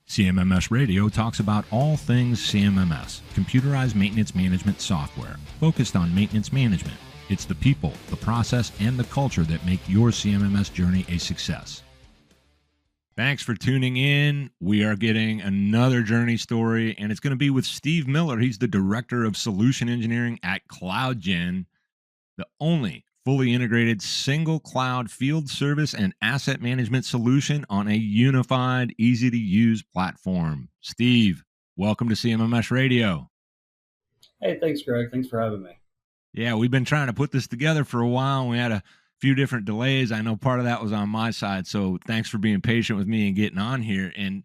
CMMS Radio talks about all things CMMS, computerized maintenance management software, focused on maintenance management. It's the people, the process, and the culture that make your CMMS journey a success. Thanks for tuning in. We are getting another journey story, and it's going to be with Steve Miller. He's the Director of Solution Engineering at CloudGin, the only fully integrated single cloud field service and asset management solution on a unified, easy-to-use platform. Steve, welcome to CMMS Radio. Hey, thanks, Greg. Thanks for having me. Yeah, we've been trying to put this together for a while. We had a few different delays. I know part of that was on my side, so thanks for being patient with me and getting on here. And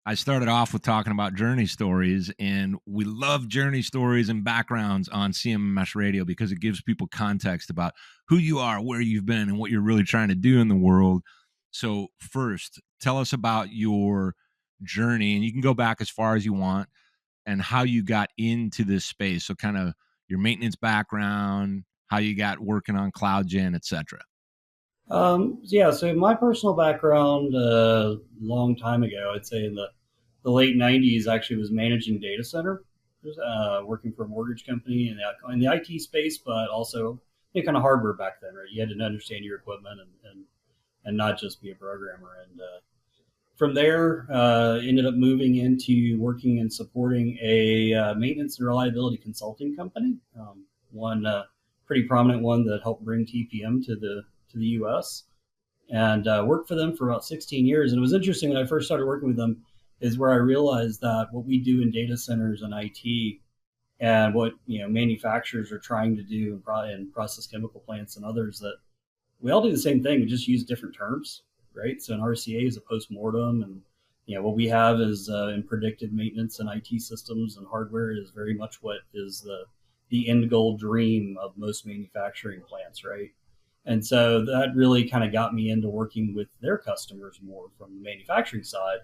I started off with talking about journey stories, and we love journey stories and backgrounds on CMMS Radio because it gives people context about who you are, where you've been, and what you're really trying to do in the world. So first, tell us about your journey, and you can go back as far as you want, and how you got into this space. So kind of your maintenance background, how you got working on CloudGin, et cetera. So my personal background, long time ago, I'd say in the late 90s, actually was managing data center, working for a mortgage company in the IT space, but also kind of hardware back then, right? You had to understand your equipment and not just be a programmer. And from there, ended up moving into working and supporting a maintenance and reliability consulting company, one pretty prominent one that helped bring TPM to the U.S. and worked for them for about 16 years. And it was interesting when I first started working with them is where I realized that what we do in data centers and IT and what manufacturers are trying to do in process chemical plants and others, that we all do the same thing. We just use different terms, right? So an RCA is a post-mortem, and what we have is in predictive maintenance and IT systems and hardware is very much what is the end goal dream of most manufacturing plants, right? And so that really kind of got me into working with their customers more from the manufacturing side,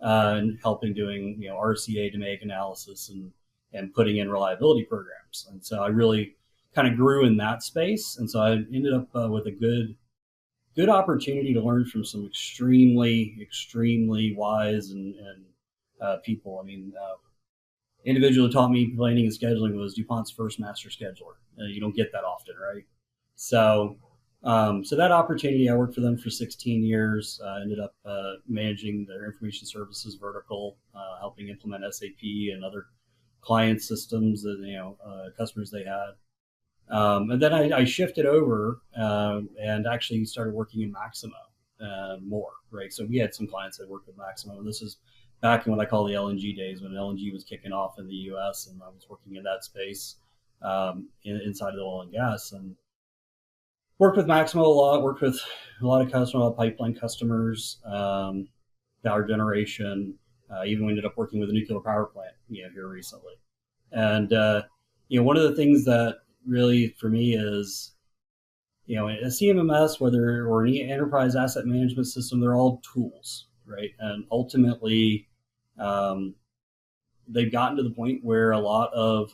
and helping doing RCA domain analysis and putting in reliability programs. And so I really kind of grew in that space. And so I ended up with a good opportunity to learn from some extremely wise and people. I mean, individual who taught me planning and scheduling was DuPont's first master scheduler. You don't get that often, right? So that opportunity, I worked for them for 16 years. Ended up managing their information services vertical, helping implement SAP and other client systems that customers they had. And then I shifted over and actually started working in Maximo more, right? So we had some clients that worked with Maximo, and this is back in what I call the LNG days, when LNG was kicking off in the U.S., and I was working in that space inside of the oil and gas, and worked with Maximo a lot, worked with a lot of customers, a lot of pipeline customers, power generation, even ended up working with a nuclear power plant, here recently. And, one of the things that really for me is, a CMMS, or any enterprise asset management system, they're all tools, right? And ultimately, they've gotten to the point where I wouldn't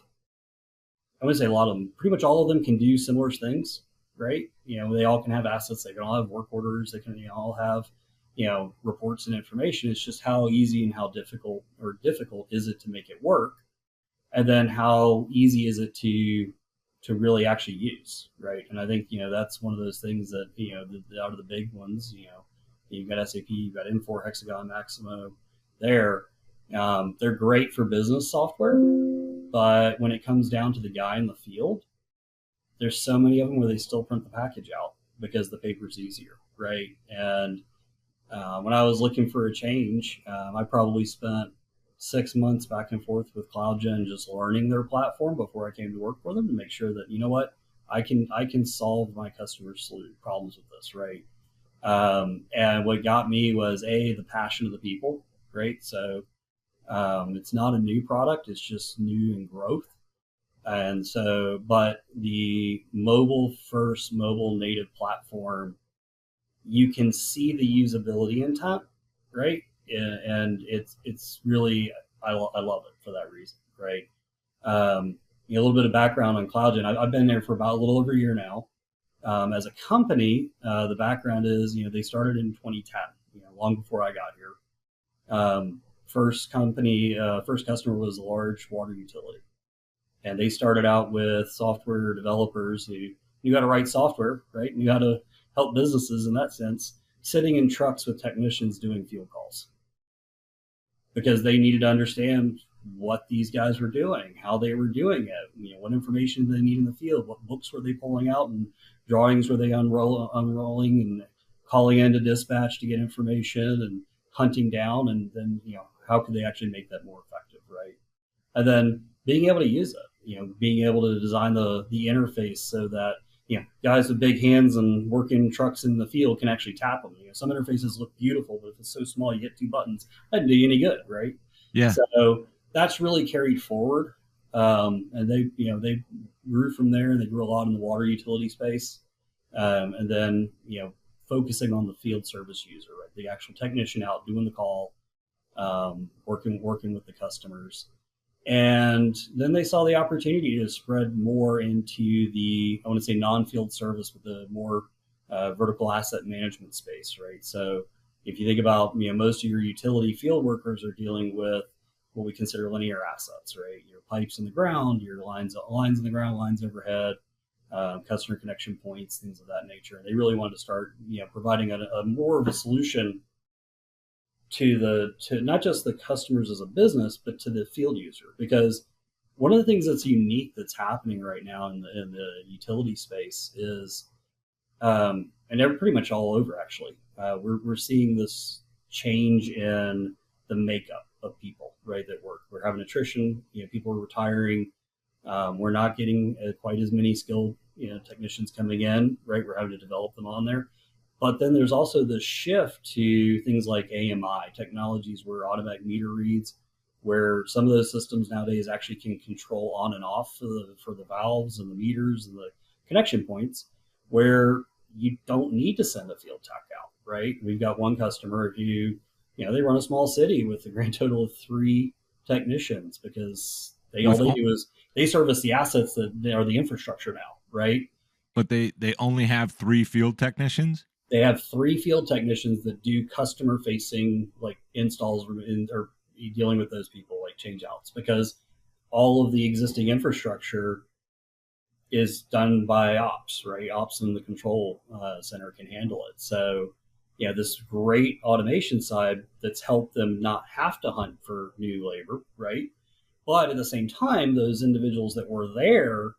say a lot of them, pretty much all of them can do similar things, right? They all can have assets, they can all have work orders, they can all have, reports and information. It's just how easy and how difficult is it to make it work? And then how easy is it to really actually use, right? And I think, that's one of those things that, out of the big ones, you've got SAP, you've got Infor, Hexagon, Maximo, they're great for business software, but when it comes down to the guy in the field, there's so many of them where they still print the package out because the paper's easier, right? And when I was looking for a change, I probably spent 6 months back and forth with CloudGin, just learning their platform before I came to work for them to make sure that, I can solve my customers' problems with this, right? And what got me was the passion of the people, right? So it's not a new product, it's just new in growth. And so, but the mobile native platform, you can see the usability intent, right? And it's really, I love it for that reason, right? A little bit of background on CloudGin. I've been there for about a little over a year now. As a company, the background is, they started in 2010, long before I got here. first customer was a large water utility. And they started out with software developers who knew how to write software, right? Knew how to help businesses in that sense, sitting in trucks with technicians doing field calls because they needed to understand what these guys were doing, how they were doing it, what information did they need in the field, what books were they pulling out, and drawings were they unrolling and calling into dispatch to get information and hunting down, and then how could they actually make that more effective, right? And then being able to use it, being able to design the interface so that guys with big hands and working trucks in the field can actually tap them. Some interfaces look beautiful, but if it's so small, you hit two buttons, that doesn't do you any good, right? Yeah. So that's really carried forward, and they grew from there, and they grew a lot in the water utility space, and then focusing on the field service user, right? The actual technician out doing the call, working with the customers. And then they saw the opportunity to spread more into the, I want to say, non-field service with the more vertical asset management space, right? So if you think about, most of your utility field workers are dealing with what we consider linear assets, right? Your pipes in the ground, your lines in the ground, lines overhead, customer connection points, things of that nature. They really wanted to start, providing a more of a solution to not just the customers as a business, but to the field user. Because one of the things that's unique that's happening right now in the utility space is, and they're pretty much all over actually, we're seeing this change in the makeup of people, right, that work. We're having attrition, people are retiring. We're not getting quite as many skilled technicians coming in, right? We're having to develop them on there. But then there's also the shift to things like AMI technologies, where automatic meter reads, where some of those systems nowadays actually can control on and off for the valves and the meters and the connection points, where you don't need to send a field tech out, right? We've got one customer who, they run a small city with a grand total of 3 technicians because all they do is they service the assets that are the infrastructure now, right? But they only have 3 field technicians? They have 3 field technicians that do customer facing, like installs or dealing with those people, like change outs, because all of the existing infrastructure is done by ops, right? Ops in the control center can handle it. So this great automation side that's helped them not have to hunt for new labor, right? But at the same time, those individuals that were there,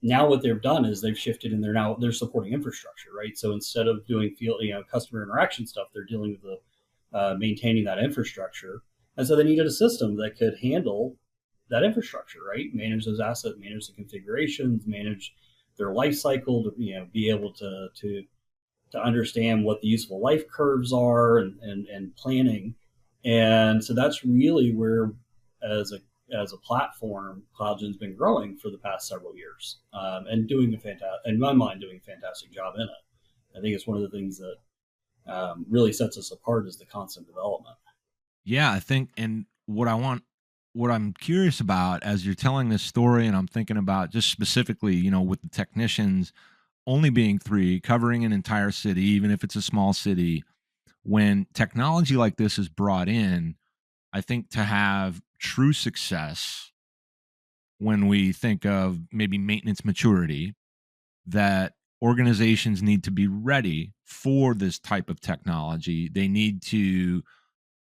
now what they've done is they've shifted and they're supporting infrastructure, right? So instead of doing field, customer interaction stuff, they're dealing with the maintaining that infrastructure. And so they needed a system that could handle that infrastructure, right? Manage those assets, manage the configurations, manage their life cycle, to be able to understand what the useful life curves are and planning. And so that's really where, as a platform, CloudGin's been growing for the past several years, and doing in my mind, doing a fantastic job in it. I think it's one of the things that really sets us apart is the constant development. Yeah, I think, and what I'm curious about as you're telling this story, and I'm thinking about just specifically, with the technicians only being 3, covering an entire city, even if it's a small city, when technology like this is brought in, I think to have true success, when we think of maybe maintenance maturity, that organizations need to be ready for this type of technology. They need to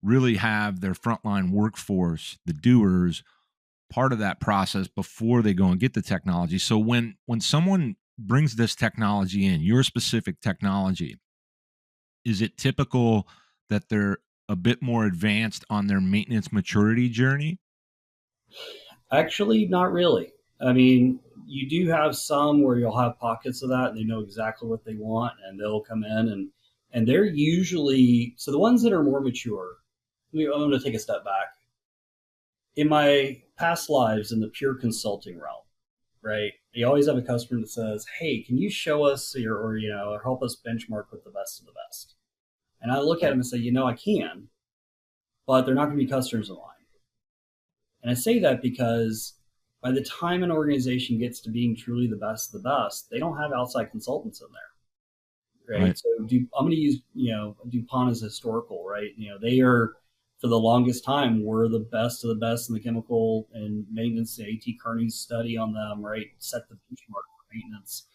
really have their frontline workforce, the doers, part of that process before they go and get the technology. So when someone brings this technology in, your specific technology, is it typical that they're a bit more advanced on their maintenance maturity journey? Actually, not really. I mean, you do have some where you'll have pockets of that and they know exactly what they want and they'll come in and they're usually, so the ones that are more mature, I'm going to take a step back. In my past lives in the pure consulting realm, right? You always have a customer that says, "Hey, can you show us or help us benchmark with the best of the best?" And I look at them and say, I can, but they're not going to be customers of mine. And I say that because by the time an organization gets to being truly the best of the best, they don't have outside consultants in there, right? So I'm going to use DuPont as historical, right? They are for the longest time were the best of the best in the chemical and maintenance. A.T. Kearney's study on them, right, set the benchmark for maintenance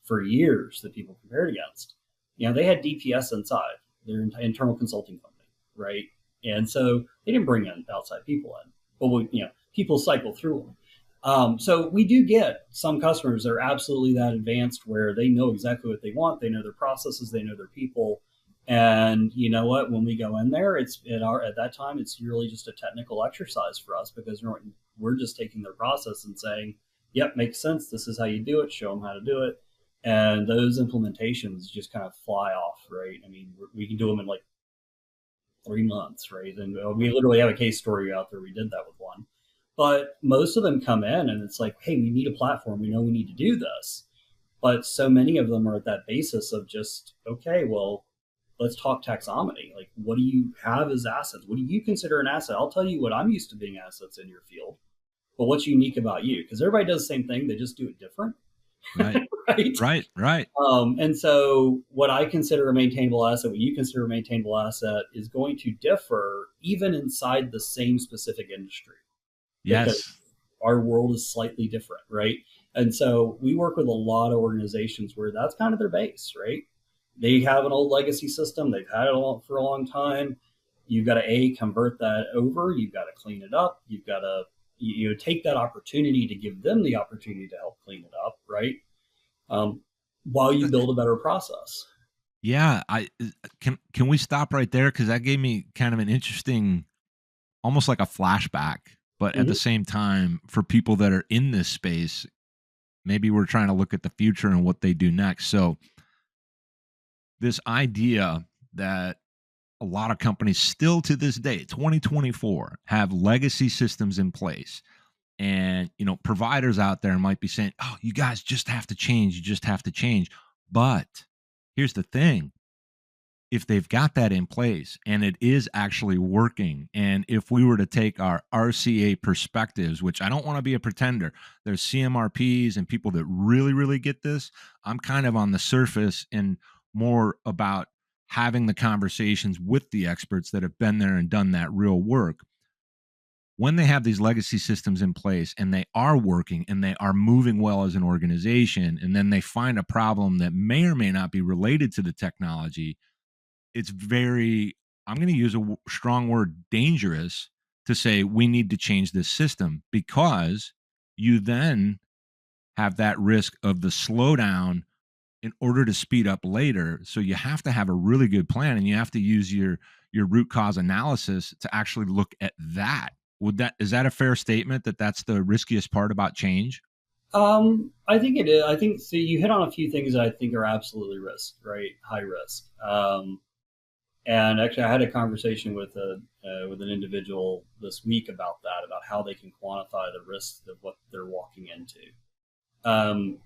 for years that people compared against. They had DPS inside their internal consulting company, right? And so they didn't bring in outside people in, but people cycle through them. So we do get some customers that are absolutely that advanced where they know exactly what they want. They know their processes, they know their people. And you know what? When we go in there, at that time, it's really just a technical exercise for us because we're just taking their process and saying, yep, makes sense. This is how you do it. Show them how to do it. And those implementations just kind of fly off, right? I mean, we can do them in like 3 months, right? And we literally have a case story out there. We did that with one. But most of them come in and it's like, hey, we need a platform. We know we need to do this. But so many of them are at that basis of just, okay, well, let's talk taxonomy. Like, what do you have as assets? What do you consider an asset? I'll tell you what I'm used to being assets in your field. But what's unique about you? Because everybody does the same thing. They just do it different. Right. Right. And so what I consider a maintainable asset, what you consider a maintainable asset is going to differ even inside the same specific industry. Yes. Because our world is slightly different, right? And so we work with a lot of organizations where that's kind of their base, right? They have an old legacy system. They've had it for a long time. You've got to convert that over. You've got to clean it up. You've got to take that opportunity to give them the opportunity to help clean it up, right? While you build a better process. Yeah, can we stop right there, because that gave me kind of an interesting, almost like a flashback, but at the same time, for people that are in this space, maybe we're trying to look at the future and what they do next. So this idea that a lot of companies still to this day, 2024, have legacy systems in place. And, providers out there might be saying, oh, you guys just have to change. You just have to change. But here's the thing. If they've got that in place and it is actually working, and if we were to take our RCA perspectives, which I don't want to be a pretender, there's CMRPs and people that really, really get this. I'm kind of on the surface and more about having the conversations with the experts that have been there and done that real work. When they have these legacy systems in place and they are working and they are moving well as an organization, and then they find a problem that may or may not be related to the technology, it's very, I'm going to use a strong word, dangerous, to say we need to change this system, because you then have that risk of the slowdown in order to speed up later. So you have to have a really good plan, and you have to use your root cause analysis to actually look at that. Is that a fair statement, that that's the riskiest part about change? I think it is. I think so. You hit on a few things that I think are absolutely right? High risk. And actually, I had a conversation with an individual this week about how they can quantify the risks of what they're walking into. I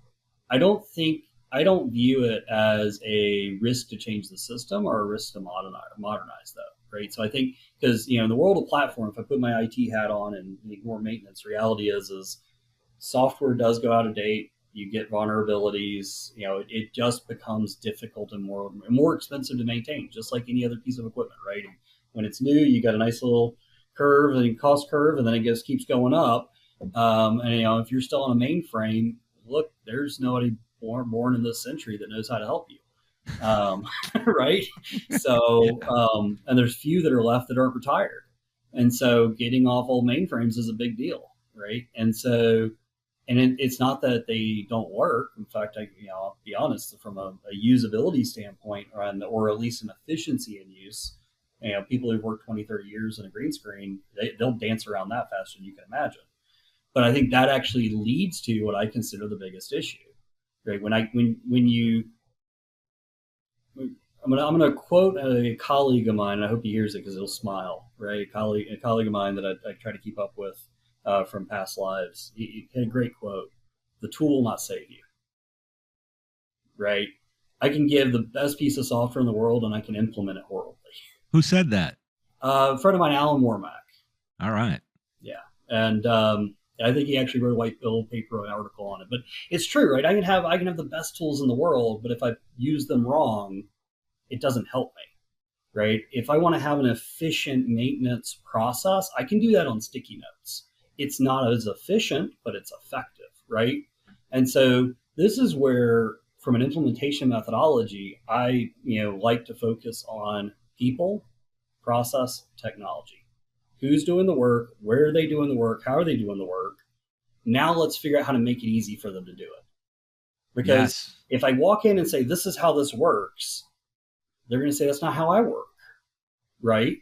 don't view it as a risk to change the system or a risk to modernize though, right? So I think, because in the world of platform, if I put my IT hat on and ignore maintenance, reality is software does go out of date. You get vulnerabilities. It just becomes difficult and more expensive to maintain, just like any other piece of equipment, right? And when it's new, you got a nice little curve and cost curve, and then it just keeps going up. And if you're still on a mainframe, look, there's nobody born in this century that knows how to help you. Right? So, and there's few that are left that aren't retired. And so getting off old mainframes is a big deal, right? And so, it's not that they don't work. In fact, I'll be honest, from a usability standpoint, or at least an efficiency in use, people who've worked 20, 30 years in a green screen, they'll dance around that faster than you can imagine. But I think that actually leads to what I consider the biggest issue, right? I'm gonna quote a colleague of mine, and I hope he hears it because he'll smile, right? A colleague of mine that I try to keep up with from past lives. He had a great quote: "The tool will not save you." Right? I can give the best piece of software in the world, and I can implement it horribly. Who said that? A friend of mine, Alan Wormack. All right. Yeah, and I think he actually wrote a white paper, an article on it. But it's true, right? I can have the best tools in the world, but if I use them wrong, it doesn't help me. right? If I want to have an efficient maintenance process, I can do that on sticky notes. It's not as efficient, but it's effective, right? And so this is where, from an implementation methodology, I like to focus on people, process, technology. Who's doing the work? Where are they doing the work? How are they doing the work? Now let's figure out how to make it easy for them to do it. Because Yes. if I walk in and say, this is how this works, they're going to say, that's not how I work, right?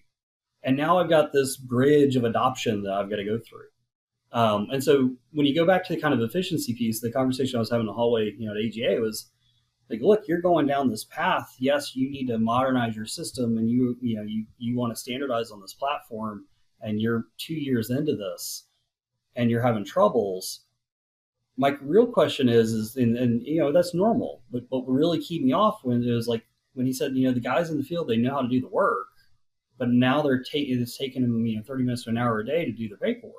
And now I've got this bridge of adoption that I've got to go through. And so when you go back to the kind of efficiency piece, the conversation I was having in the hallway, at AGA was like, look, you're going down this path. Yes, you need to modernize your system, and you want to standardize on this platform, and you're 2 years into this, and you're having troubles. My real question is and that's normal. But what really kept me off when it was like when he said, the guys in the field, they know how to do the work, but now it's taking them 30 minutes to an hour a day to do the paperwork,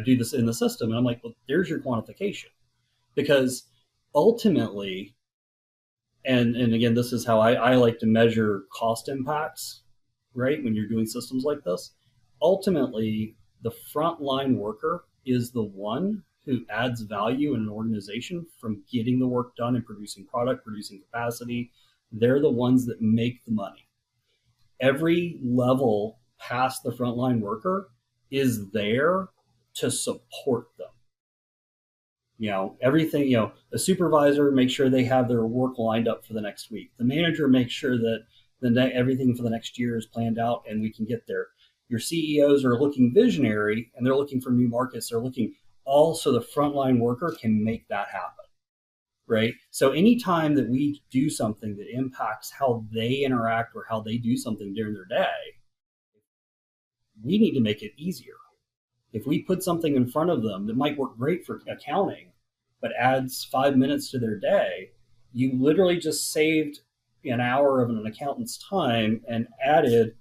do this in the system. And I'm like, well, there's your quantification, because ultimately, and again, this is how I like to measure cost impacts, right? When you're doing systems like this, ultimately, the frontline worker is the one who adds value in an organization from getting the work done and producing product, producing capacity. They're the ones that make the money. Every level past the frontline worker is there to support them. Everything, the supervisor makes sure they have their work lined up for the next week. The manager makes sure that everything for the next year is planned out and we can get there. Your CEOs are looking visionary and they're looking for new markets. They're looking also the frontline worker can make that happen, right? So anytime that we do something that impacts how they interact or how they do something during their day, we need to make it easier. If we put something in front of them that might work great for accounting, but adds 5 minutes to their day, you literally just saved an hour of an accountant's time and added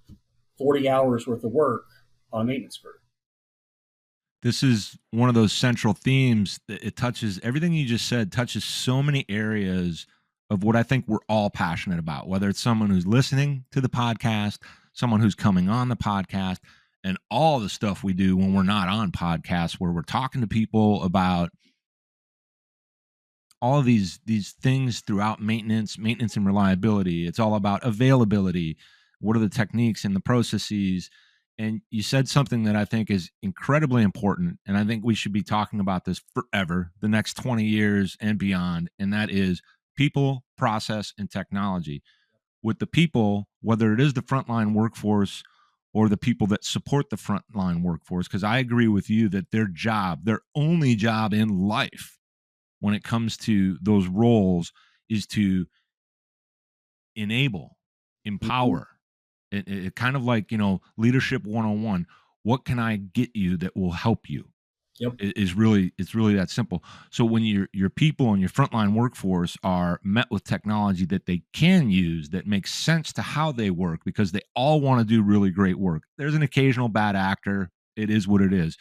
40 hours worth of work on a maintenance crew. This is one of those central themes that it touches everything you just said, touches so many areas of what I think we're all passionate about, whether it's someone who's listening to the podcast, someone who's coming on the podcast, and all the stuff we do when we're not on podcasts, where we're talking to people about all of these things throughout maintenance and reliability. It's all about availability. What are the techniques and the processes? And you said something that I think is incredibly important, and I think we should be talking about this forever, the next 20 years and beyond, and that is people, process, and technology. With the people, whether it is the frontline workforce or the people that support the frontline workforce, because I agree with you that their only job in life when it comes to those roles is to enable, empower. It kind of like, leadership 101. What can I get you that will help you? Yep. It's really that simple. So when your people and your frontline workforce are met with technology that they can use, that makes sense to how they work, because they all want to do really great work. There's an occasional bad actor. It is what it is.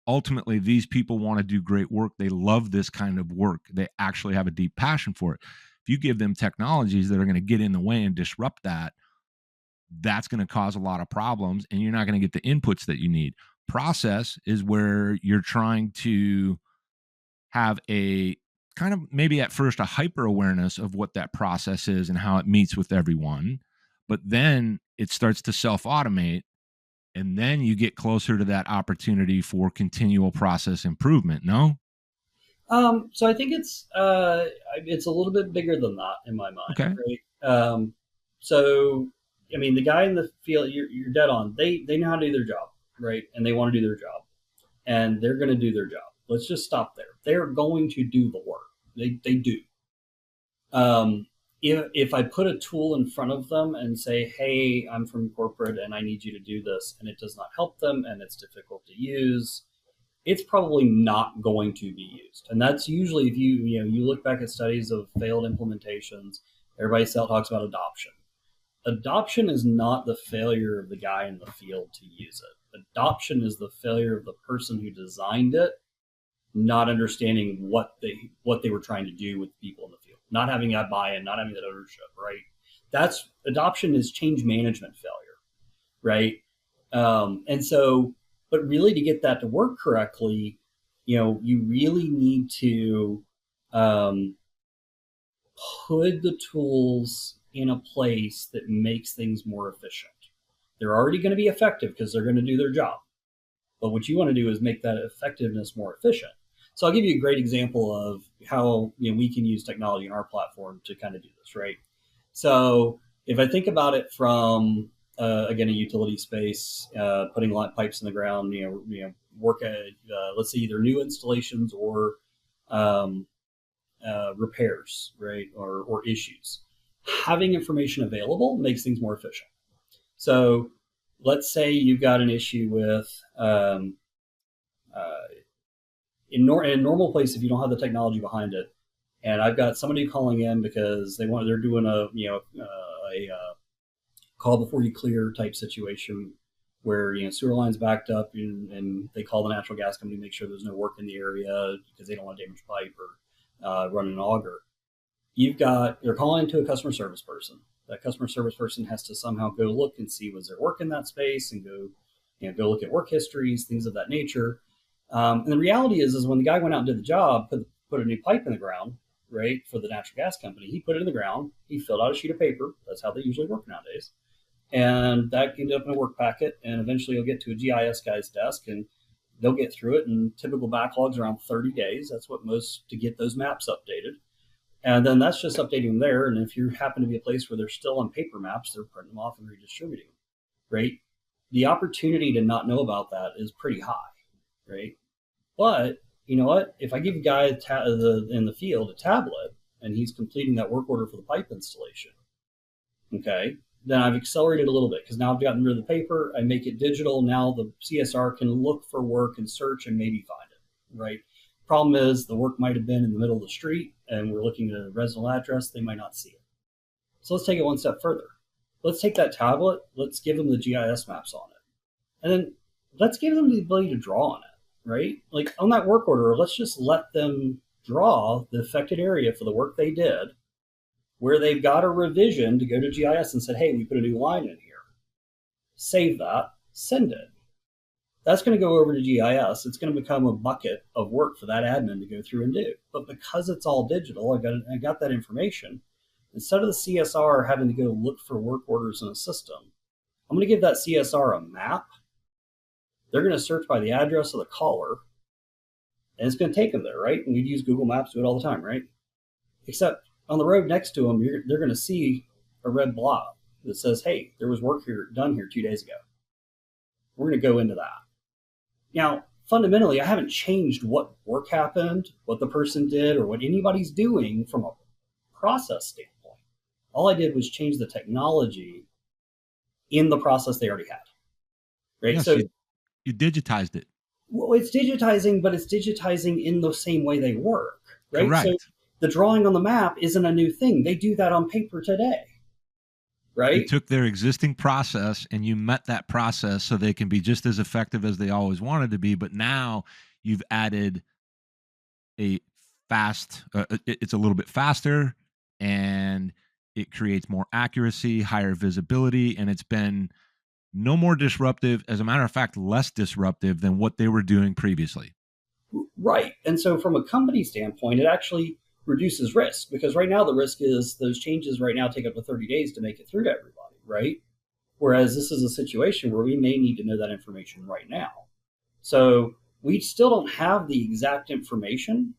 Ultimately, these people want to do great work. They love this kind of work. They actually have a deep passion for it. If you give them technologies that are going to get in the way and disrupt that, that's going to cause a lot of problems, and you're not going to get the inputs that you need. Process is where you're trying to have a kind of, maybe at first, a hyper awareness of what that process is and how it meets with everyone. But then it starts to self automate. And then you get closer to that opportunity for continual process improvement. No? So I think it's a little bit bigger than that in my mind. Okay. Right? So I mean, the guy in the field, you're dead on. They know how to do their job, right? And they want to do their job, and they're going to do their job. Let's just stop there. They're going to do the work. They do. If I put a tool in front of them and say, hey, I'm from corporate and I need you to do this, and it does not help them and it's difficult to use, it's probably not going to be used. And that's usually, if you look back at studies of failed implementations, everybody still talks about adoption. Adoption is not the failure of the guy in the field to use it. Adoption is the failure of the person who designed it, not understanding what they were trying to do with people in the field, not having that buy-in, not having that ownership, right? That's adoption is change management failure, right? And so, but really to get that to work correctly, you really need to um, put the tools in a place that makes things more efficient. They're already going to be effective because they're going to do their job. But what you want to do is make that effectiveness more efficient. So I'll give you a great example of how we can use technology in our platform to kind of do this, right? So if I think about it from again a utility space, putting light pipes in the ground, work at let's say either new installations or um, repairs, right, or issues. Having information available makes things more efficient. So let's say you've got an issue with in a normal place, if you don't have the technology behind it, and I've got somebody calling in because they're doing a call before you clear type situation where sewer lines backed up and they call the natural gas company to make sure there's no work in the area because they don't want to damage pipe or run an auger. You're calling into a customer service person. That customer service person has to somehow go look and see was there work in that space and go look at work histories, things of that nature. And the reality is when the guy went out and did the job, put a new pipe in the ground, right, for the natural gas company, he put it in the ground, he filled out a sheet of paper. That's how they usually work nowadays. And that ended up in a work packet, and eventually you'll get to a GIS guy's desk, and they'll get through it. And typical backlogs around 30 days. That's what most to get those maps updated. And then that's just updating them there. And if you happen to be a place where they're still on paper maps, they're printing them off and redistributing them, right? The opportunity to not know about that is pretty high, right? But you know what? If I give a guy in the field a tablet and he's completing that work order for the pipe installation, okay, then I've accelerated a little bit because now I've gotten rid of the paper. I make it digital. Now the CSR can look for work and search and maybe find it, right? Problem is the work might have been in the middle of the street and we're looking at a residential address. They might not see it. So let's take it one step further. Let's take that tablet. Let's give them the GIS maps on it. And then let's give them the ability to draw on it, right? Like on that work order, let's just let them draw the affected area for the work they did, where they've got a revision to go to GIS and said, hey, we put a new line in here. Save that, send it. That's going to go over to GIS. It's going to become a bucket of work for that admin to go through and do. But because it's all digital, I got that information. Instead of the CSR having to go look for work orders in a system, I'm going to give that CSR a map. They're going to search by the address of the caller, and it's going to take them there, right? And we'd use Google Maps to do it all the time, right? Except on the road next to them, they're going to see a red blob that says, hey, there was work done here 2 days ago. We're going to go into that. Now, fundamentally, I haven't changed what work happened, what the person did, or what anybody's doing from a process standpoint. All I did was change the technology in the process they already had. Right? Yes, so you digitized it. Well, it's digitizing, but it's digitizing in the same way they work. Right? Correct. So the drawing on the map isn't a new thing. They do that on paper today. Right? You took their existing process and you met that process so they can be just as effective as they always wanted to be. But now you've added a it's a little bit faster and it creates more accuracy, higher visibility, and it's been no more disruptive. As a matter of fact, less disruptive than what they were doing previously. Right. And so from a company standpoint, it actually reduces risk because right now the risk is those changes right now take up to 30 days to make it through to everybody, right? Whereas this is a situation where we may need to know that information right now. So we still don't have the exact information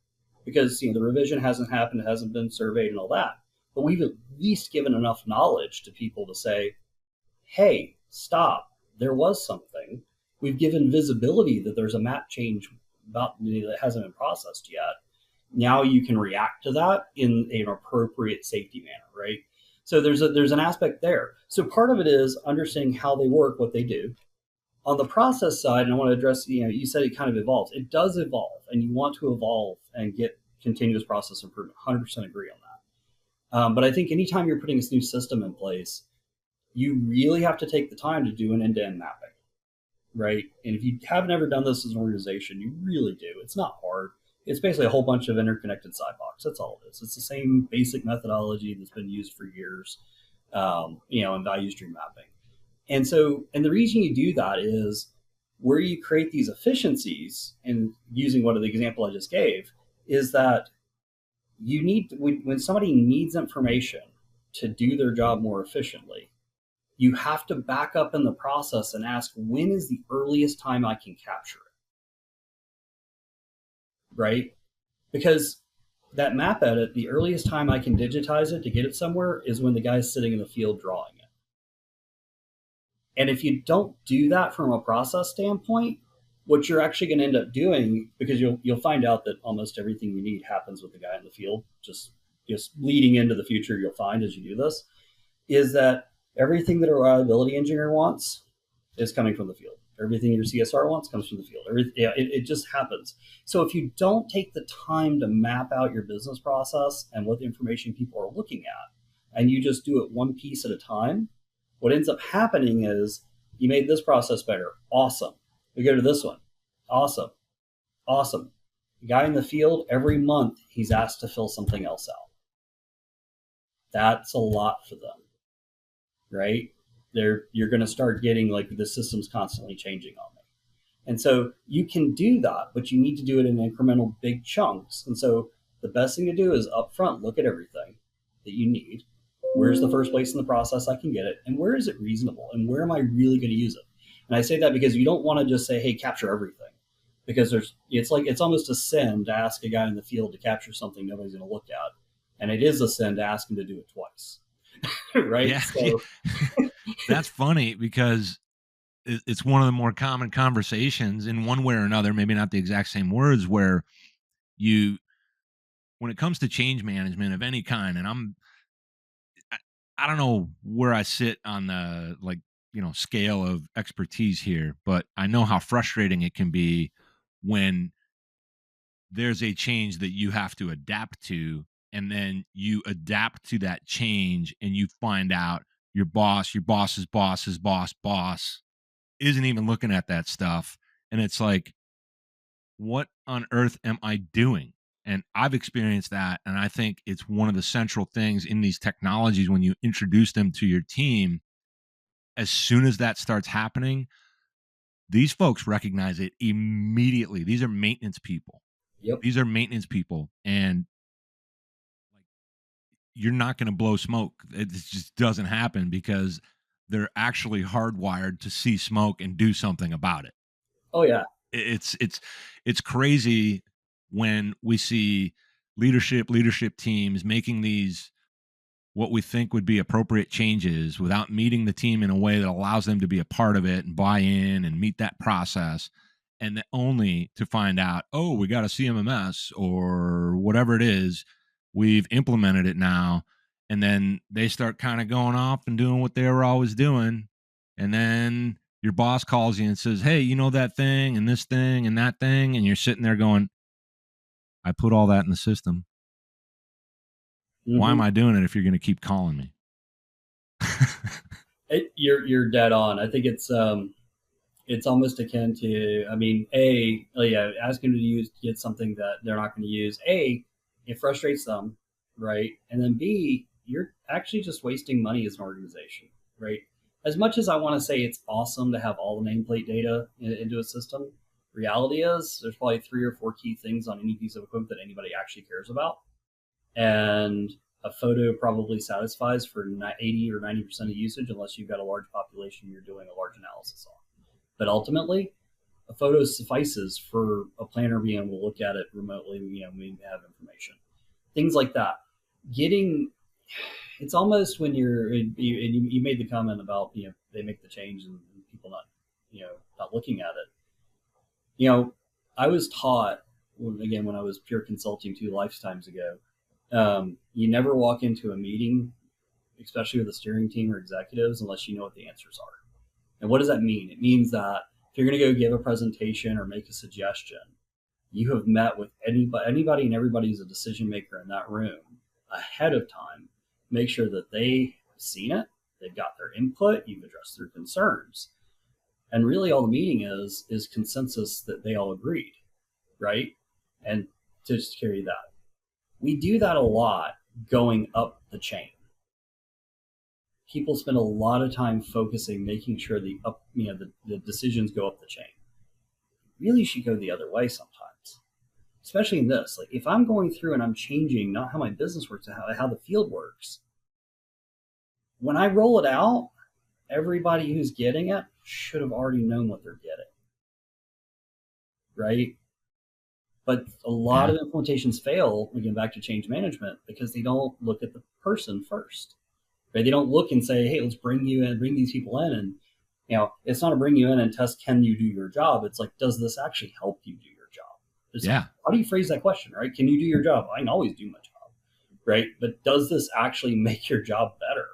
because the revision hasn't happened, it hasn't been surveyed and all that. But we've at least given enough knowledge to people to say, hey, stop, there was something. We've given visibility that there's a map change about that hasn't been processed yet. Now you can react to that in an appropriate safety manner, right? So there's an aspect there. So part of it is understanding how they work, what they do. On the process side, and I want to address, you said it kind of evolves. It does evolve, and you want to evolve and get continuous process improvement. 100% agree on that. But I think anytime you're putting this new system in place, you really have to take the time to do an end-to-end mapping, right? And if you haven't ever done this as an organization, you really do. It's not hard. It's basically a whole bunch of interconnected sidewalks. That's all it is. It's the same basic methodology that's been used for years. and value stream mapping. And so, and the reason you do that is where you create these efficiencies, and using one of the example I just gave, is that you need, when somebody needs information to do their job more efficiently, you have to back up in the process and ask, when is the earliest time I can capture it? Right? Because that map edit, the earliest time I can digitize it to get it somewhere is when the guy's sitting in the field drawing it. And if you don't do that from a process standpoint, what you're actually going to end up doing, because you'll find out that almost everything you need happens with the guy in the field, just leading into the future, you'll find as you do this, is that everything that a reliability engineer wants is coming from the field. Everything your CSR wants comes from the field. It just happens. So if you don't take the time to map out your business process and what information people are looking at, and you just do it one piece at a time, what ends up happening is you made this process better. Awesome. We go to this one. Awesome. Awesome. The guy in the field, every month, he's asked to fill something else out. That's a lot for them, right? You're going to start getting like the system's constantly changing on me. And so you can do that, but you need to do it in incremental big chunks. And so the best thing to do is upfront look at everything that you need. Where's the first place in the process I can get it? And where is it reasonable? And where am I really going to use it? And I say that because you don't want to just say, hey, capture everything. Because it's almost a sin to ask a guy in the field to capture something nobody's going to look at. And it is a sin to ask him to do it twice. Right? Yeah. So That's funny because it's one of the more common conversations in one way or another, maybe not the exact same words, where when it comes to change management of any kind, and I don't know where I sit on the scale of expertise here, but I know how frustrating it can be when there's a change that you have to adapt to, and then you adapt to that change and you find out your boss's boss's boss isn't even looking at that stuff. And it's like, what on earth am I doing? And I've experienced that. And I think it's one of the central things in these technologies when you introduce them to your team. As soon as that starts happening, these folks recognize it immediately. These are maintenance people. Yep. These are maintenance people. And you're not going to blow smoke. It just doesn't happen because they're actually hardwired to see smoke and do something about it. Oh yeah. It's crazy when we see leadership teams making these what we think would be appropriate changes without meeting the team in a way that allows them to be a part of it and buy in and meet that process, and only to find out, oh, we got a CMMS or whatever it is, we've implemented it now, and then they start kind of going off and doing what they were always doing, and then your boss calls you and says, hey, you know that thing and this thing and that thing, and you're sitting there going, I put all that in the system. Mm-hmm. Why am I doing it if you're going to keep calling me? You're dead on. I think it's almost akin to, asking them to get something that they're not going to use. A, it frustrates them, right? And then B, you're actually just wasting money as an organization, right? As much as I want to say it's awesome to have all the nameplate data into a system, reality is there's probably 3 or 4 key things on any piece of equipment that anybody actually cares about. And a photo probably satisfies for 80 or 90% of usage unless you've got a large population you're doing a large analysis on. But ultimately, a photo suffices for a planner being able to look at it remotely. We have information, things like that. It's almost when you made the comment about they make the change and people not looking at it. I was taught when I was pure consulting 2 lifetimes ago. You never walk into a meeting, especially with a steering team or executives, unless you know what the answers are. And what does that mean? It means that if you're going to go give a presentation or make a suggestion, you have met with anybody and everybody who's a decision maker in that room ahead of time. Make sure that they have seen it, they've got their input, you've addressed their concerns. And really all the meeting is consensus that they all agreed, right? And to just carry that. We do that a lot going up the chain. people spend a lot of time focusing, making sure the decisions go up the chain. Really should go the other way sometimes, especially in this. Like if I'm going through and I'm changing not how my business works, how the field works. When I roll it out, everybody who's getting it should have already known what they're getting, right? But a lot of implementations fail, again, back to change management, because they don't look at the person first, right? They don't look and say, hey, let's bring these people in. And, it's not to bring you in and test, can you do your job? It's like, does this actually help you do your job? How do you phrase that question, right? Can you do your job? I can always do my job, right? But does this actually make your job better?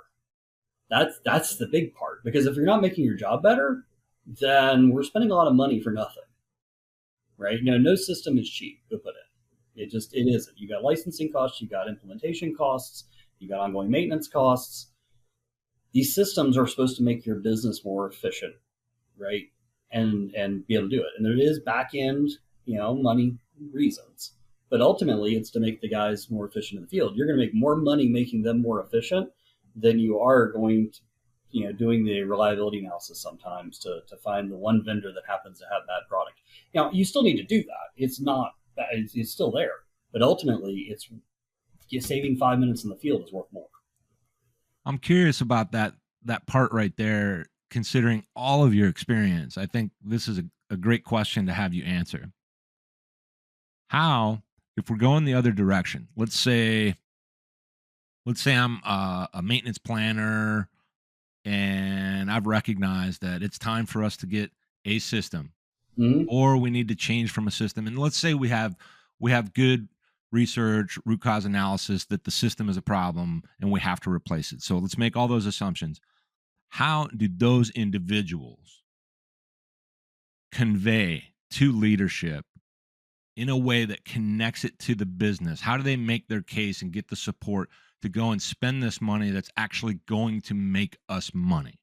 That's the big part, because if you're not making your job better, then we're spending a lot of money for nothing. Right? No system is cheap to put in. It isn't. You got licensing costs, you got implementation costs, you got ongoing maintenance costs. These systems are supposed to make your business more efficient, right? And be able to do it. And there is back end, money reasons. But ultimately it's to make the guys more efficient in the field. You're going to make more money making them more efficient than you are going to doing the reliability analysis sometimes to find the one vendor that happens to have bad product. You still need to do that. It's not, it's still there, but ultimately it's saving 5 minutes in the field is worth more. I'm curious about that part right there, considering all of your experience. I think this is a great question to have you answer. How, if we're going the other direction, let's say I'm a maintenance planner, and I've recognized that it's time for us to get a system, or we need to change from a system. And let's say we have good research, root cause analysis that the system is a problem and we have to replace it. So let's make all those assumptions. How do those individuals convey to leadership in a way that connects it to the business? How do they make their case and get the support to go and spend this money that's actually going to make us money?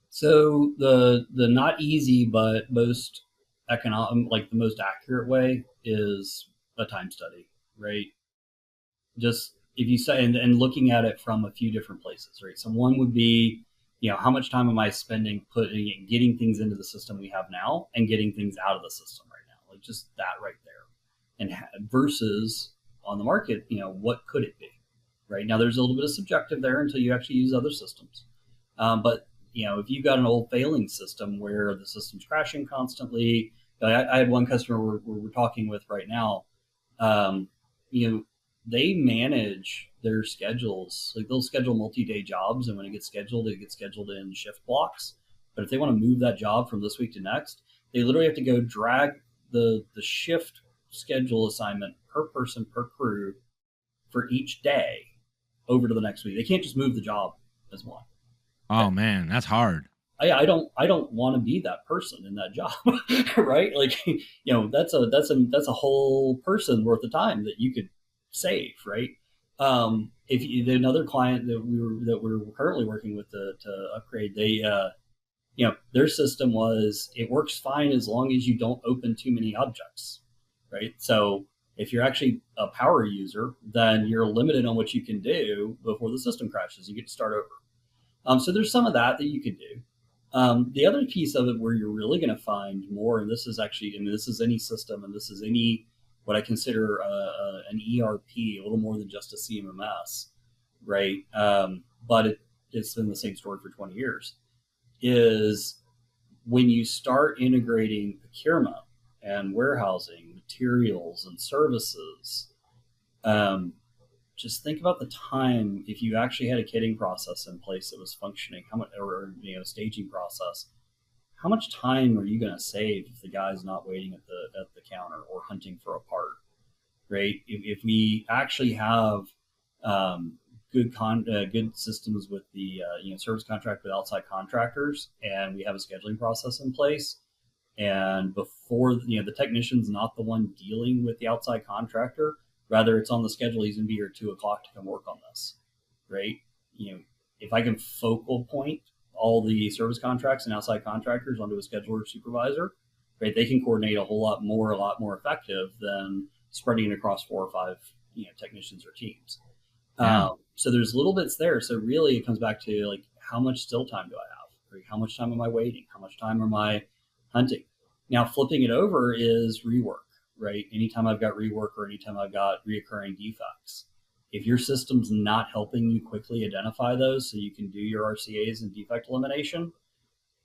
So the not easy but most the most accurate way is a time study, right? Just if you say and looking at it from a few different places, right? So one would be, how much time am I spending getting things into the system we have now and getting things out of the system right now, like just that right there, and versus on the market, what could it be? Right now, there's a little bit of subjective there until you actually use other systems. But if you've got an old failing system where the system's crashing constantly, I had one customer we're talking with right now. They manage their schedules. Like they'll schedule multi-day jobs, and when it gets scheduled in shift blocks. But if they want to move that job from this week to next, they literally have to go drag the shift schedule assignment per person per crew for each day over to the next week. They can't just move the job as one. Oh man, that's hard. I don't want to be that person in that job, right? Like, that's a whole person worth of time that you could save, right? If another client that we're currently working with to upgrade, they their system was, it works fine as long as you don't open too many objects, right? So if you're actually a power user, then you're limited on what you can do before the system crashes. You get to start over. So there's some of that you could do. The other piece of it where you're really going to find more, and this is any system, and this is any what I consider an ERP, a little more than just a CMMS, right? But it's been the same story for 20 years, is when you start integrating procurement and warehousing, materials and services, just think about the time if you actually had a kitting process in place that was functioning, staging process. How much time are you going to save if the guy's not waiting at the counter or hunting for a part, right? If we actually have good systems with the service contract with outside contractors, and we have a scheduling process in place, and before the technician's not the one dealing with the outside contractor, rather it's on the schedule, he's going to be here at 2:00 to come work on this, right? If I can focal point all the service contracts and outside contractors onto a scheduler supervisor, right, they can coordinate a lot more effective than spreading it across 4 or 5 technicians or teams. Yeah. So there's little bits there. So really, it comes back to like, how much still time do I have? Right? How much time am I waiting? How much time am I hunting? Now, flipping it over is rework, right? Anytime I've got rework or anytime I've got reoccurring defects, if your system's not helping you quickly identify those so you can do your RCAs and defect elimination,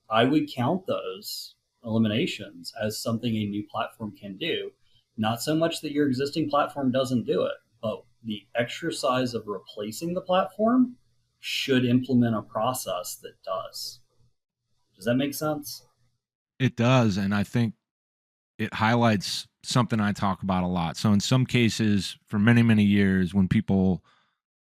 I would count those eliminations as something a new platform can do. Not so much that your existing platform doesn't do it, but the exercise of replacing the platform should implement a process that does. Does that make sense? It does. And I think it highlights something I talk about a lot. So in some cases, for many, many years, when people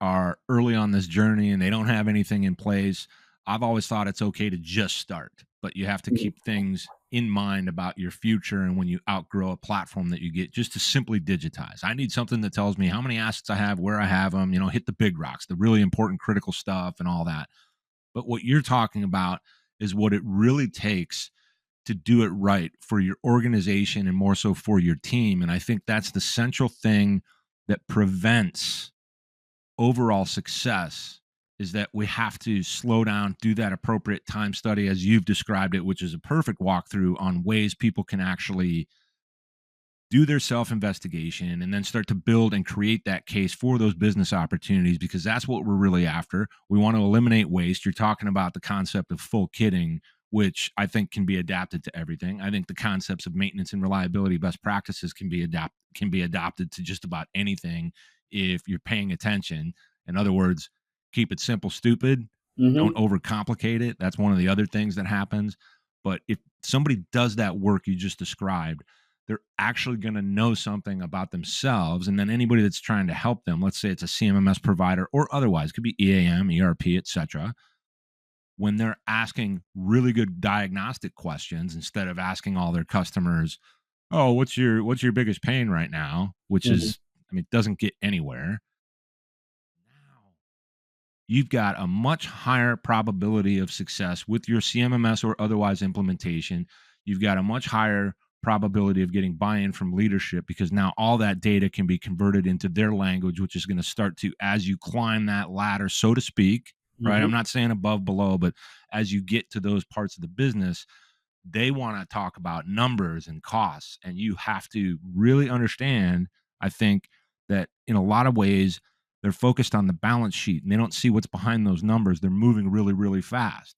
are early on this journey and they don't have anything in place, I've always thought it's okay to just start, but you have to keep things in mind about your future and when you outgrow a platform that you get, just to simply digitize. I need something that tells me how many assets I have, where I have them, hit the big rocks, the really important critical stuff and all that. But what you're talking about is what it really takes to do it right for your organization and more so for your team. And I think that's the central thing that prevents overall success, is that we have to slow down, do that appropriate time study as you've described it, which is a perfect walkthrough on ways people can actually do their self-investigation and then start to build and create that case for those business opportunities, because that's what we're really after. We want to eliminate waste. You're talking about the concept of full kitting, which I think can be adapted to everything. I think the concepts of maintenance and reliability best practices can be adopted to just about anything if you're paying attention. In other words, keep it simple, stupid. Don't Mm-hmm. overcomplicate it. That's one of the other things that happens. But if somebody does that work you just described, they're actually going to know something about themselves. And then anybody that's trying to help them, let's say it's a CMMS provider or otherwise, could be EAM, ERP, etc., when they're asking really good diagnostic questions instead of asking all their customers, "Oh, what's your biggest pain right now?" which Mm-hmm. is, I mean, it doesn't get anywhere. Now you've got a much higher probability of success with your CMMS or otherwise implementation. You've got a much higher probability of getting buy-in from leadership, because now all that data can be converted into their language, which is going to start to, as you climb that ladder, so to speak, right? Mm-hmm. I'm not saying above, below, but as you get to those parts of the business, they want to talk about numbers and costs. And you have to really understand, I think, that in a lot of ways, they're focused on the balance sheet and they don't see what's behind those numbers. They're moving really, really fast.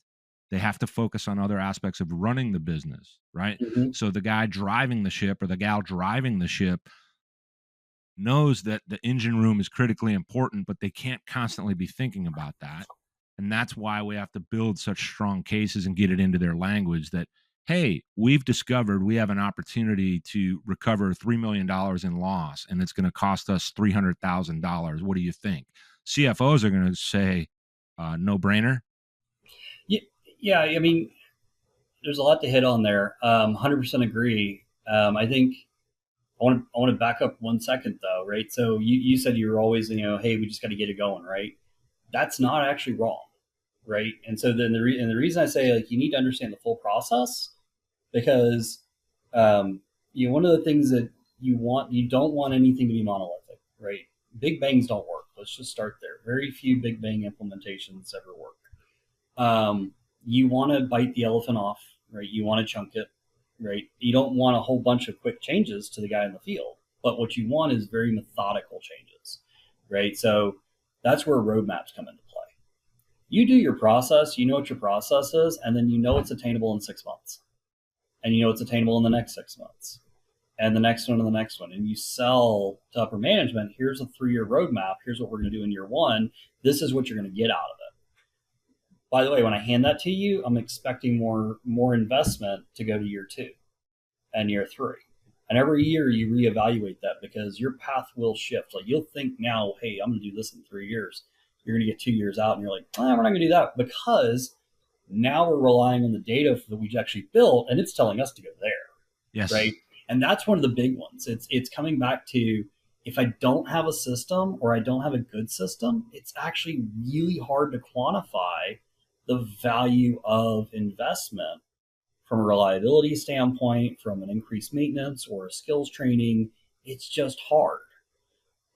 They have to focus on other aspects of running the business, right? Mm-hmm. So the guy driving the ship or the gal driving the ship knows that the engine room is critically important, but they can't constantly be thinking about that. And that's why we have to build such strong cases and get it into their language that, hey, we've discovered we have an opportunity to recover $3 million in loss, and it's going to cost us $300,000. What do you think? CFOs are going to say, no brainer. Yeah, yeah. I mean, there's a lot to hit on there. 100% agree. I think I want to back up 1 second though, right? So you said you were always, hey, we just got to get it going, right? That's not actually wrong, right? And so then the reason I say, like, you need to understand the full process, because one of the things that you don't want anything to be monolithic, right? Big bangs don't work. Let's just start there. Very few big bang implementations ever work. You want to bite the elephant off, right? You want to chunk it, right? You don't want a whole bunch of quick changes to the guy in the field, but what you want is very methodical changes, right? So that's where roadmaps come into play. You do your process, you know what your process is, and then you know it's attainable in 6 months, and you know it's attainable in the next 6 months, and the next one and the next one. And you sell to upper management, here's a 3-year roadmap, here's what we're going to do in year one, this is what you're going to get out of it. By the way, when I hand that to you, I'm expecting more investment to go to year 2 and year 3. And every year you reevaluate that, because your path will shift. Like, you'll think now, hey, I'm going to do this in 3 years. You're going to get 2 years out and you're like, we're not going to do that, because now we're relying on the data that we actually built and it's telling us to go there. Yes. Right. And that's one of the big ones. It's coming back to, if I don't have a system or I don't have a good system, it's actually really hard to quantify the value of investment from a reliability standpoint, from an increased maintenance or a skills training. It's just hard.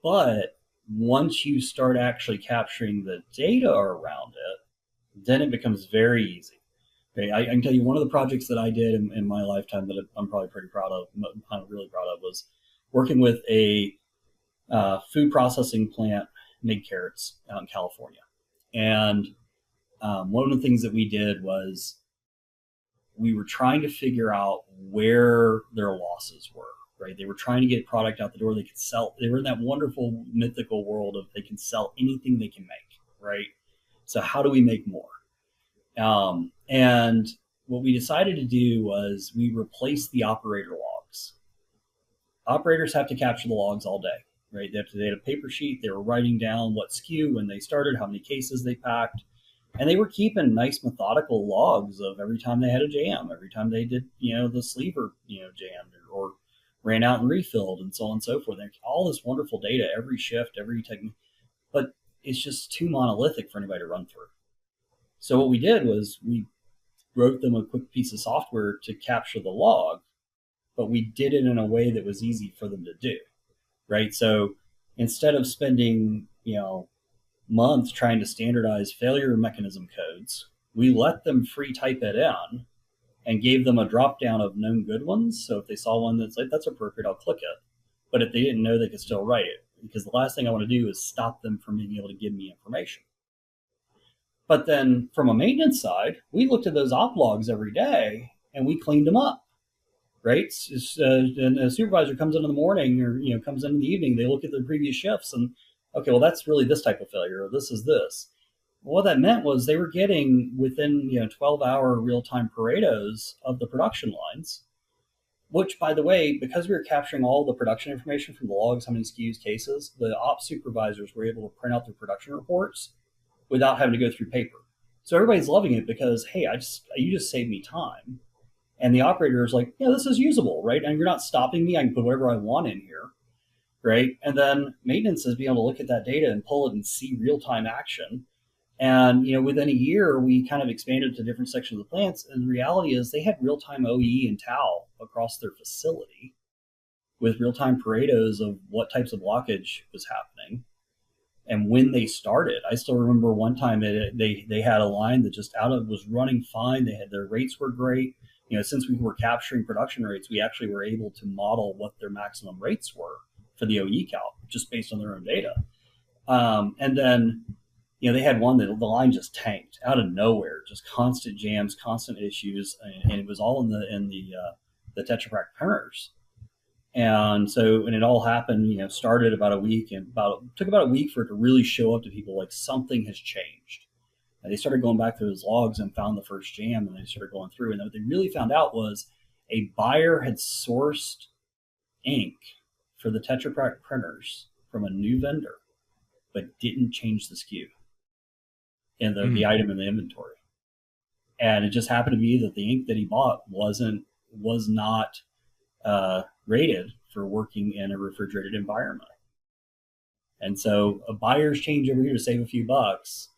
But once you start actually capturing the data around it, then it becomes very easy. Okay, I can tell you one of the projects that I did in my lifetime that I'm probably pretty proud of, I'm really proud of, was working with a food processing plant, made carrots out in California. And one of the things that we did was we were trying to figure out where their losses were, right? They were trying to get product out the door they could sell. They were in that wonderful mythical world of they can sell anything they can make, right? So how do we make more? And what we decided to do was we replaced the operator logs. Operators have to capture the logs all day, right? They had a paper sheet. They were writing down what SKU, when they started, how many cases they packed. And they were keeping nice methodical logs of every time they had a jam, every time they did, the sleever, jammed or ran out and refilled and so on and so forth. And all this wonderful data, every shift, every technique, but it's just too monolithic for anybody to run through. So what we did was we wrote them a quick piece of software to capture the log, but we did it in a way that was easy for them to do, right? So instead of spending, months trying to standardize failure mechanism codes, we let them free type it in and gave them a drop down of known good ones. So if they saw one that's like, that's appropriate, I'll click it. But if they didn't know, they could still write it, because the last thing I want to do is stop them from being able to give me information. But then from a maintenance side, we looked at those op logs every day and we cleaned them up, right? And a supervisor comes in the morning or comes in the evening, they look at their previous shifts and, okay, well, that's really this type of failure, or this is this. Well, what that meant was they were getting within 12-hour real-time Paretos of the production lines, which, by the way, because we were capturing all the production information from the logs, how many SKUs, cases, the ops supervisors were able to print out their production reports without having to go through paper. So everybody's loving it because, hey, you just saved me time. And the operator is like, yeah, this is usable, right? And you're not stopping me. I can put whatever I want in here, right? And then maintenance is being able to look at that data and pull it and see real-time action. And, within a year, we kind of expanded to different sections of the plants. And the reality is they had real-time OEE and TAL across their facility with real-time Paretos of what types of blockage was happening and when they started. I still remember one time they had a line that just was running fine. Their rates were great. Since we were capturing production rates, we actually were able to model what their maximum rates were for the OE count just based on their own data. And then, they had one that the line just tanked out of nowhere, just constant jams, constant issues, and it was all in the Tetra Pak printers. And so, and it all happened, started about a week, and took about a week for it to really show up to people like something has changed. And they started going back through those logs and found the first jam, and they started going through. And what they really found out was a buyer had sourced ink for the Tetra Pak printers from a new vendor, but didn't change the SKU and the item in the inventory. And it just happened to be that the ink that he bought was not rated for working in a refrigerated environment. And so a buyer's change over here to save a few bucks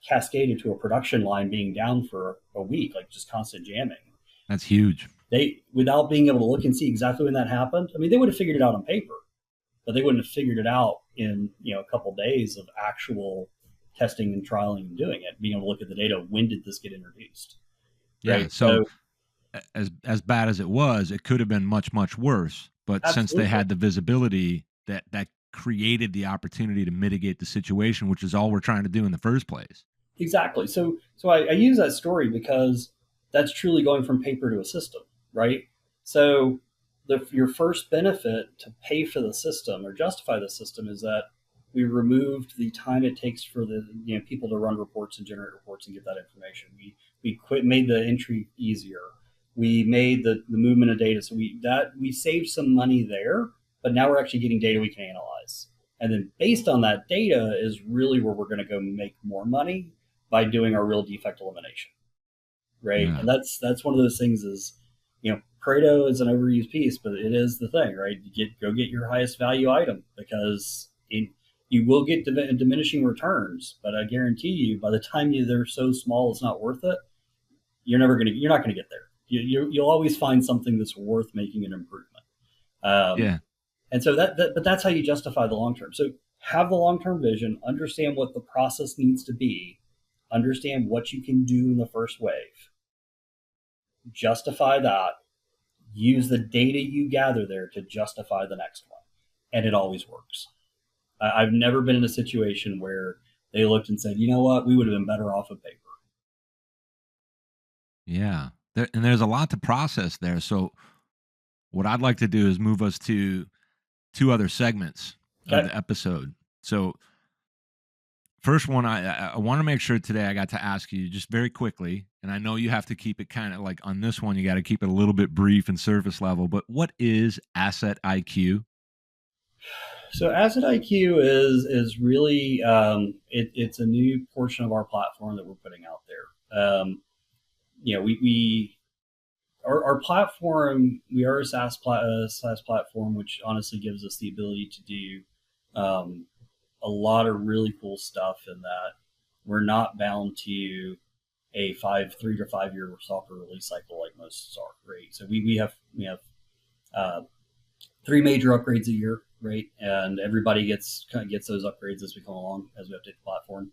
cascaded to a production line being down for a week, like just constant jamming. That's huge. They, without being able to look and see exactly when that happened, I mean, they would have figured it out on paper, but they wouldn't have figured it out in a couple of days of actual testing and trialing and doing it, being able to look at the data. When did this get introduced? Yeah. Right? So as bad as it was, it could have been much, much worse. But absolutely, since they had the visibility, that created the opportunity to mitigate the situation, which is all we're trying to do in the first place. Exactly. So I use that story because that's truly going from paper to a system, right? So your first benefit to pay for the system or justify the system is that we removed the time it takes for the people to run reports and generate reports and get that information. We made the entry easier. We made the movement of data. So we saved some money there, but now we're actually getting data we can analyze. And then based on that data is really where we're going to go make more money by doing our real defect elimination, right? Yeah. And that's one of those things is, Pareto is an overused piece, but it is the thing, right? Go get your highest value item because you will get diminishing returns, but I guarantee you, by the time they're so small it's not worth it, you're not going to get there. You'll always find something that's worth making an improvement. Yeah. And so but that's how you justify the long term. So have the long-term vision, understand what the process needs to be, understand what you can do in the first wave, justify that, use the data you gather there to justify the next one. And it always works. I've never been in a situation where they looked and said, you know what, we would have been better off with paper. Yeah. And there's a lot to process there. So what I'd like to do is move us to two other segments of Okay. the episode. So first one, I want to make sure today I got to ask you just very quickly, and I know you have to keep it kind of like on this one, you got to keep it a little bit brief and surface level, but what is Asset IQ? So Asset IQ is really it's a new portion of our platform that we're putting out there. We our platform, we are a SaaS platform, which honestly gives us the ability to do a lot of really cool stuff in that we're not bound to a 3 to 5 year software release cycle like most are, right? So we have uh, three major upgrades a year, right? And everybody gets those upgrades as we come along, as we update the platform.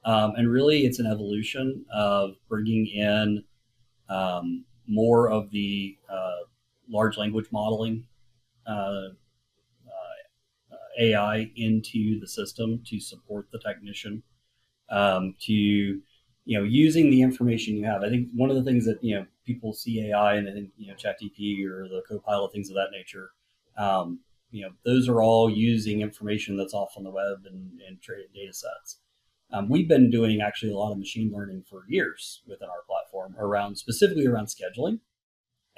And really, it's an evolution of bringing in more of the large language modeling uh, AI into the system to support the technician, to using the information you have. I think one of the things that people see AI and they think ChatGPT or the Copilot, things of that nature. Those are all using information that's off on the web and traded data sets. We've been doing actually a lot of machine learning for years within our platform specifically around scheduling,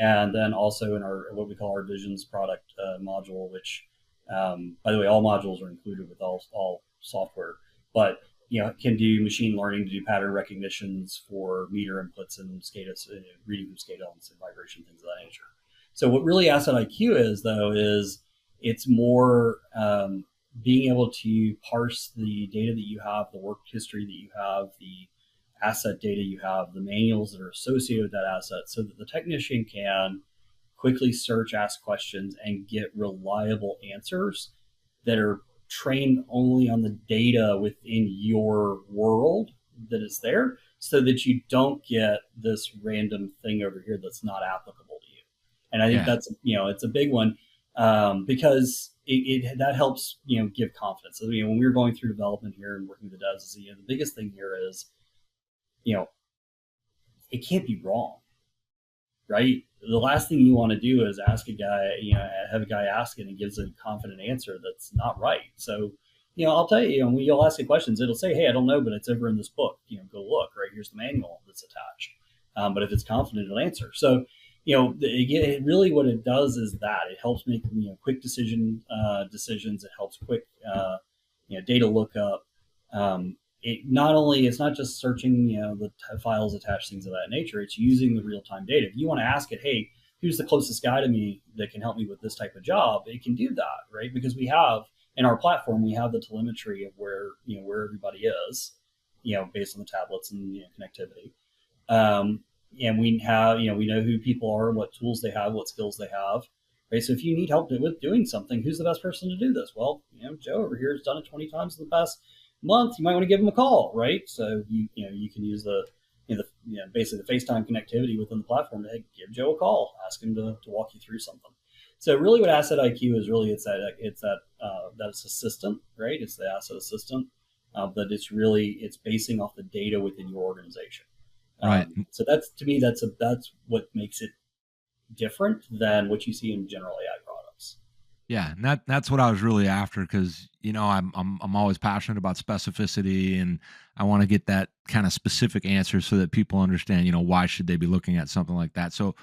and then also in our what we call our Visions product module, which by the way, all modules are included with all software, but can do machine learning to do pattern recognitions for meter inputs and SCADA, reading from SCADA elements and vibration, things of that nature. So what really Asset IQ is, though, is it's more being able to parse the data that you have, the work history that you have, the asset data you have, the manuals that are associated with that asset, so that the technician can quickly search, ask questions, and get reliable answers that are trained only on the data within your world that is there, so that you don't get this random thing over here that's not applicable to you. And I think Yeah. that's it's a big one, because that helps give confidence. So when we were going through development here and working with the devs, the biggest thing here is it can't be wrong, right? The last thing you want to do is ask a guy, have a guy ask it and gives a confident answer that's not right. So, I'll tell you, when you'll ask it questions, it'll say, "Hey, I don't know, but it's over in this book. Go look. Right here's the manual that's attached." But if it's confident, it'll answer. So, really what it does is that it helps make quick decisions. It helps quick data lookup. It's not just searching the files attached, things of that nature. It's using the real-time data. If you want to ask it, hey, who's the closest guy to me that can help me with this type of job, it can do that, right? Because we have in our platform, we have the telemetry of where everybody is, based on the tablets and connectivity. And we have we know who people are, what tools they have, what skills they have, right? So if you need help with doing something, who's the best person to do this? Well, Joe over here has done it 20 times in the past month. You might want to give them a call, right? So you can use basically the FaceTime connectivity within the platform to give Joe a call, ask him to walk you through something. So really, what Asset IQ is really it's assistant, right? It's the asset assistant, but it's basing off the data within your organization. Right. So that's, to me, that's what makes it different than what you see in general AI products. Yeah, and that's what I was really after, because I'm always passionate about specificity, and I want to get that kind of specific answer so that people understand why should they be looking at something like that. So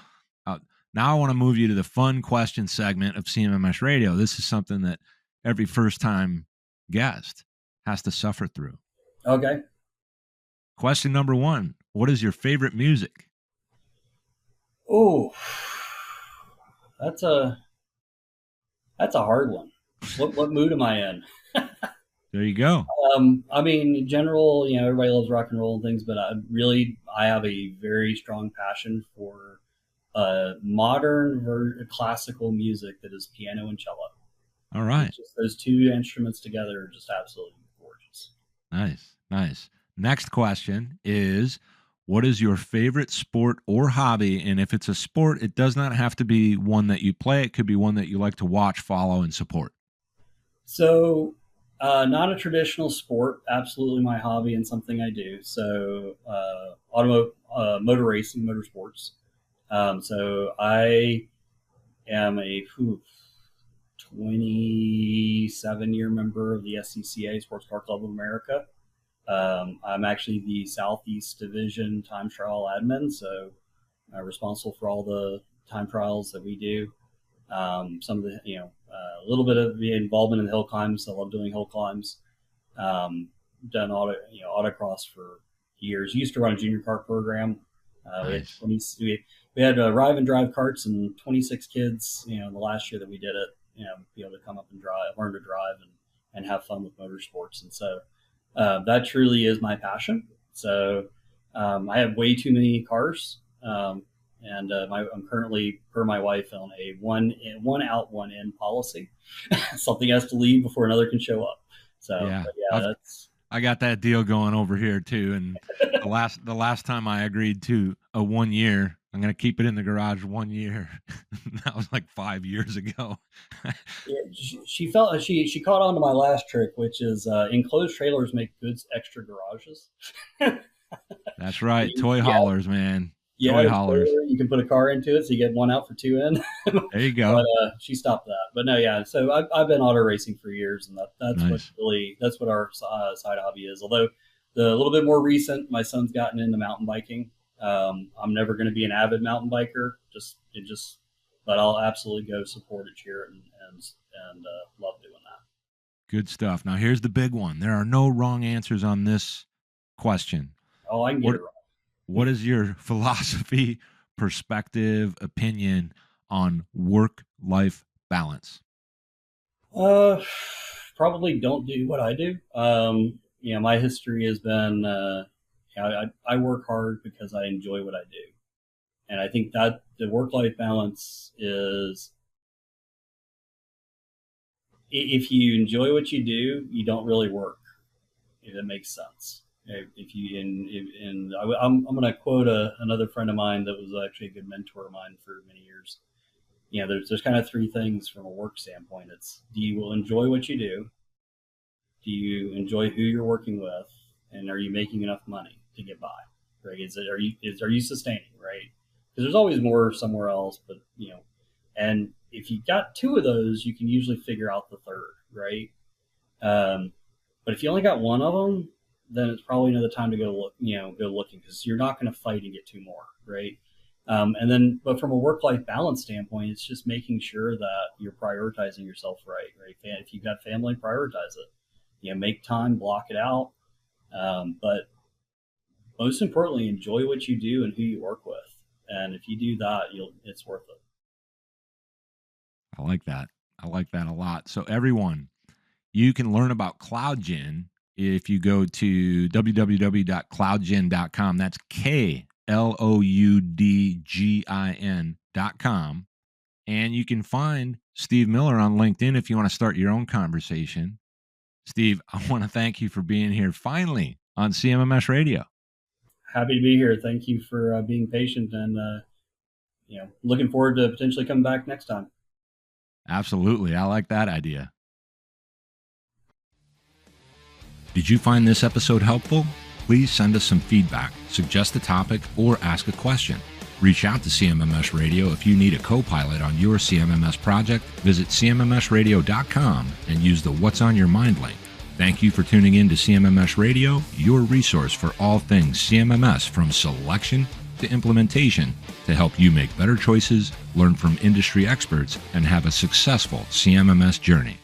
now I want to move you to the fun question segment of CMMS Radio. This is something that every first time guest has to suffer through. Okay. Question number 1: what is your favorite music? Oh, that's a hard one. What mood am I in? There you go. I mean, in general, everybody loves rock and roll and things, but I have a very strong passion for modern classical music that is piano and cello. All right. Just those two instruments together are just absolutely gorgeous. Nice. Nice. Next question is, what is your favorite sport or hobby? And if it's a sport, it does not have to be one that you play. It could be one that you like to watch, follow, and support. So, not a traditional sport, absolutely my hobby and something I do. So, motor racing, motorsports. So I am a 27-year member of the SCCA, Sports Car Club of America. I'm actually the Southeast Division time trial admin, so I'm responsible for all the time trials that we do. Some of the, a little bit of the involvement in the hill climbs. I love doing hill climbs. Done autocross for years. Used to run a junior kart program. Nice. We had arrive and drive karts and 26 kids. The last year that we did it, be able to come up and drive, learn to drive, and have fun with motorsports. And so that truly is my passion. So I have way too many cars. And I'm currently, per my wife, on a one out, one in policy. Something has to leave before another can show up. So yeah, I got that deal going over here too. And the last time I agreed to a 1 year, I'm going to keep it in the garage 1 year. That was like 5 years ago. She caught on to my last trick, which is enclosed trailers make good extra garages. That's right. Toy haulers, man. Yeah, Toy haulers. You can put a car into it, so you get one out for two in. There you go. But she stopped that. But no, yeah. So I've been auto racing for years, and that's nice. that's what our side hobby is. Although a little bit more recent, my son's gotten into mountain biking. I'm never going to be an avid mountain biker, but I'll absolutely go support it, cheer it, and love doing that. Good stuff. Now here's the big one. There are no wrong answers on this question. Oh, I can get it right. What is your philosophy, perspective, opinion on work-life balance? Probably don't do what I do. My history has been, I work hard because I enjoy what I do. And I think that the work-life balance is, if you enjoy what you do, you don't really work, if it makes sense. I'm going to quote another friend of mine that was actually a good mentor of mine for many years. There's kind of three things from a work standpoint. It's, do you enjoy what you do? Do you enjoy who you're working with? And are you making enough money to get by? Right? Are you sustaining? Right? Because there's always more somewhere else, but and if you got two of those, you can usually figure out the third, right? But if you only got one of them, then it's probably another time to go looking, because you're not going to fight and get two more, right? But from a work-life balance standpoint, it's just making sure that you're prioritizing yourself right? If you've got family, prioritize it. Make time, block it out. But most importantly, enjoy what you do and who you work with. And if you do that, it's worth it. I like that. I like that a lot. So everyone, you can learn about CloudGin if you go to www.cloudgin.com. That's KLOUDGIN.com. And you can find Steve Miller on LinkedIn if you want to start your own conversation. Steve, I want to thank you for being here finally on CMMS Radio. Happy to be here. Thank you for being patient, and looking forward to potentially coming back next time. Absolutely. I like that idea. Did you find this episode helpful? Please send us some feedback, suggest a topic, or ask a question. Reach out to CMMS Radio if you need a co-pilot on your CMMS project. Visit CMMSradio.com and use the What's on Your Mind link. Thank you for tuning in to CMMS Radio, your resource for all things CMMS, from selection to implementation, to help you make better choices, learn from industry experts, and have a successful CMMS journey.